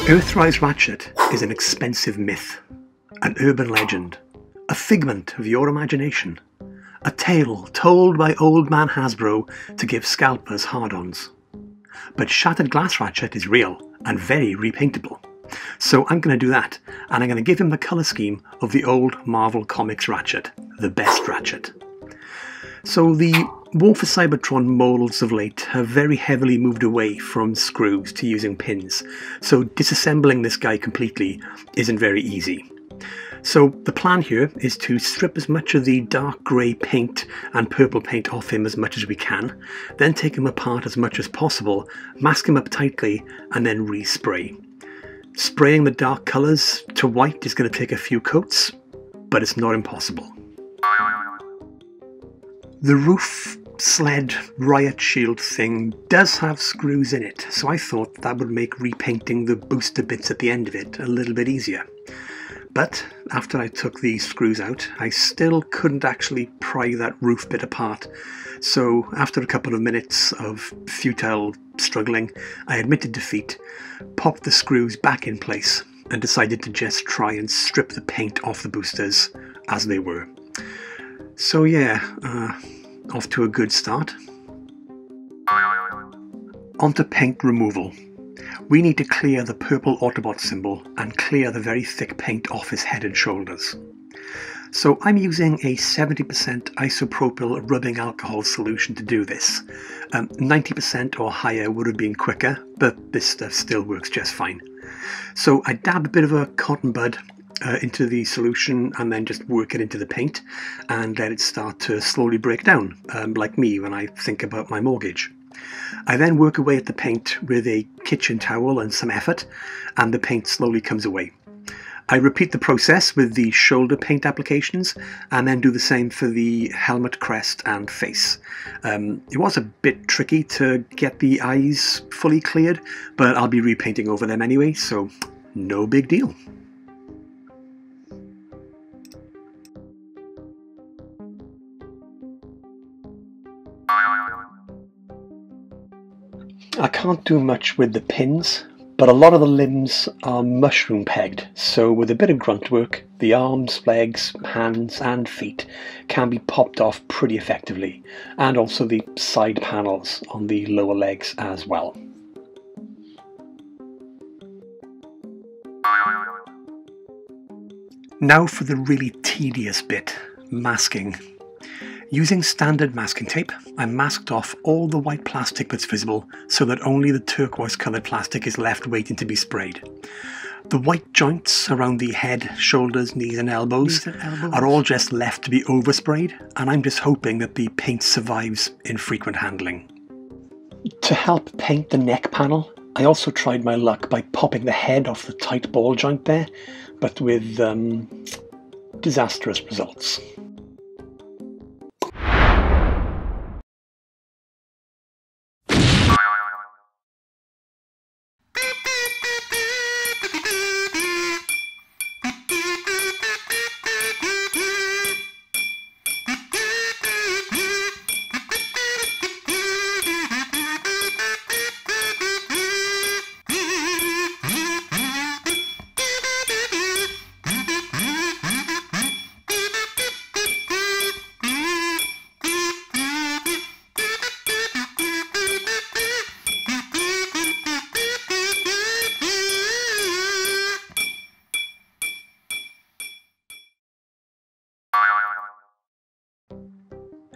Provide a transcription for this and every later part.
Earthrise Ratchet is an expensive myth, an urban legend, a figment of your imagination, a tale told by old man Hasbro to give scalpers hard-ons. But Shattered Glass Ratchet is real and very repaintable. So I'm going to do that, and I'm going to give him the colour scheme of the old Marvel Comics Ratchet, the best Ratchet. So the War for Cybertron moulds of late have very heavily moved away from screws to using pins, so disassembling this guy completely isn't very easy. So the plan here is to strip as much of the dark grey paint and purple paint off him as much as we can, then take him apart as much as possible, mask him up tightly, and then respray. Spraying the dark colours to white is going to take a few coats, but it's not impossible. The roof sled riot shield thing does have screws in it, so I thought that would make repainting the booster bits at the end of it a little bit easier. But after I took these screws out, I still couldn't actually pry that roof bit apart. So after a couple of minutes of futile struggling, I admitted defeat, popped the screws back in place, and decided to just try and strip the paint off the boosters as they were. So yeah, off to a good start. Onto paint removal. We need to clear the purple Autobot symbol and clear the very thick paint off his head and shoulders. So I'm using a 70% isopropyl rubbing alcohol solution to do this. 90% or higher would have been quicker, but this stuff still works just fine. So I dab a bit of a cotton bud into the solution and then just work it into the paint and let it start to slowly break down, like me when I think about my mortgage. I then work away at the paint with a kitchen towel and some effort, and the paint slowly comes away. I repeat the process with the shoulder paint applications and then do the same for the helmet, crest and face. It was a bit tricky to get the eyes fully cleared, but I'll be repainting over them anyway, so no big deal. I can't do much with the pins, but a lot of the limbs are mushroom pegged, so with a bit of grunt work, the arms, legs, hands and feet can be popped off pretty effectively, and also the side panels on the lower legs as well. Now for the really tedious bit, masking. Using standard masking tape, I masked off all the white plastic that's visible so that only the turquoise coloured plastic is left waiting to be sprayed. The white joints around the head, shoulders, knees and elbows are all just left to be oversprayed, and I'm just hoping that the paint survives infrequent handling. To help paint the neck panel, I also tried my luck by popping the head off the tight ball joint there, but with disastrous results.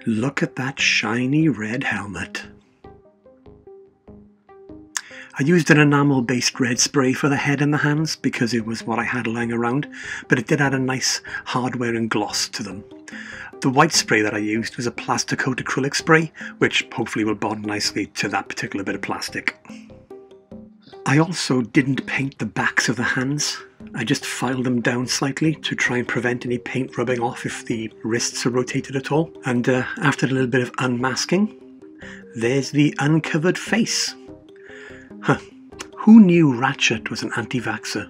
Look at that shiny red helmet. I used an enamel-based red spray for the head and the hands because it was what I had lying around, but it did add a nice hardware and gloss to them. The white spray that I used was a Plasticoat acrylic spray, which hopefully will bond nicely to that particular bit of plastic. I also didn't paint the backs of the hands. I just filed them down slightly to try and prevent any paint rubbing off if the wrists are rotated at all. And after a little bit of unmasking, there's the uncovered face. Huh. Who knew Ratchet was an anti-vaxxer?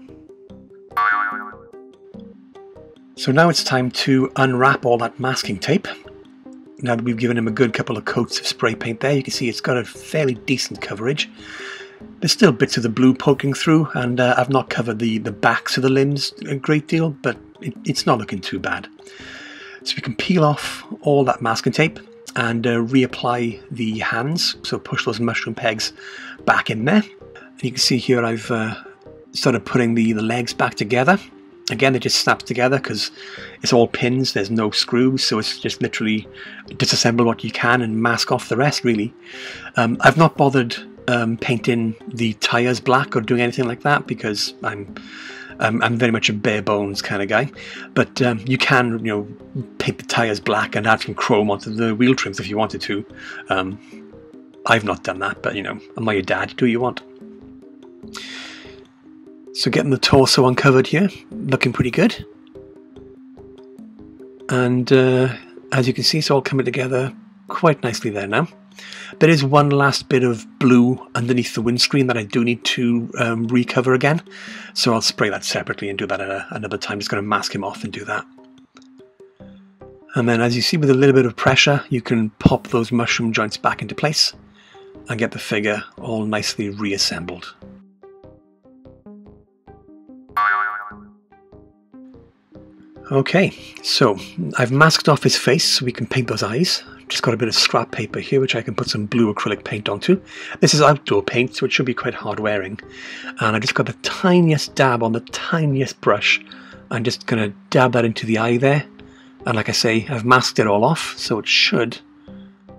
So now it's time to unwrap all that masking tape. Now that we've given him a good couple of coats of spray paint there, you can see it's got a fairly decent coverage. There's still bits of the blue poking through, and I've not covered the backs of the limbs a great deal, but it's not looking too bad. So we can peel off all that masking tape and reapply the hands, so push those mushroom pegs back in there. And you can see here I've started putting the legs back together. Again, it just snaps together because it's all pins, there's no screws, so it's just literally disassemble what you can and mask off the rest, really. I've not bothered painting the tyres black or doing anything like that because I'm very much a bare bones kind of guy. But you can, you know, paint the tyres black and add some chrome onto the wheel trims if you wanted to. I've not done that, but you know, I'm not your dad, do what you want. So getting the torso uncovered here, looking pretty good. And as you can see, it's all coming together quite nicely there now. There is one last bit of blue underneath the windscreen that I do need to recover again. So I'll spray that separately and do that at another time. Just going to mask him off and do that. And then as you see, with a little bit of pressure, you can pop those mushroom joints back into place and get the figure all nicely reassembled. Okay, so I've masked off his face so we can paint those eyes. Just got a bit of scrap paper here which I can put some blue acrylic paint onto. This is outdoor paint, so it should be quite hard wearing. And I just got the tiniest dab on the tiniest brush. I'm just going to dab that into the eye there. And like I say, I've masked it all off, so it should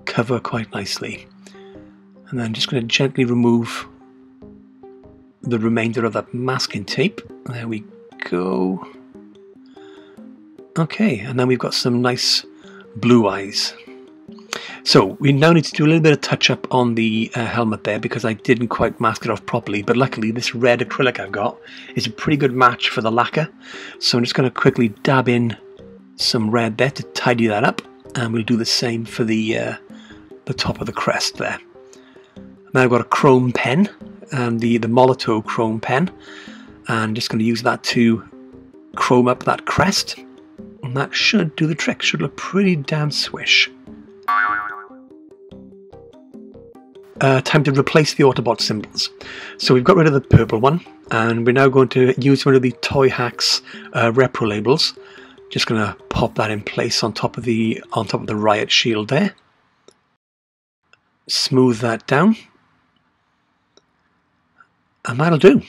cover quite nicely. And then just going to gently remove the remainder of that masking tape. There we go. Okay, and then we've got some nice blue eyes. So we now need to do a little bit of touch up on the helmet there because I didn't quite mask it off properly, but luckily this red acrylic I've got is a pretty good match for the lacquer. So I'm just going to quickly dab in some red there to tidy that up, and we'll do the same for the top of the crest there. Now I've got a chrome pen, and the Molotow chrome pen, and just going to use that to chrome up that crest. And that should do the trick, should look pretty damn swish. Time to replace the Autobot symbols. So we've got rid of the purple one, and we're now going to use one of the Toy Hacks repro labels. Just going to pop that in place on top of the riot shield there. Smooth that down. And that'll do.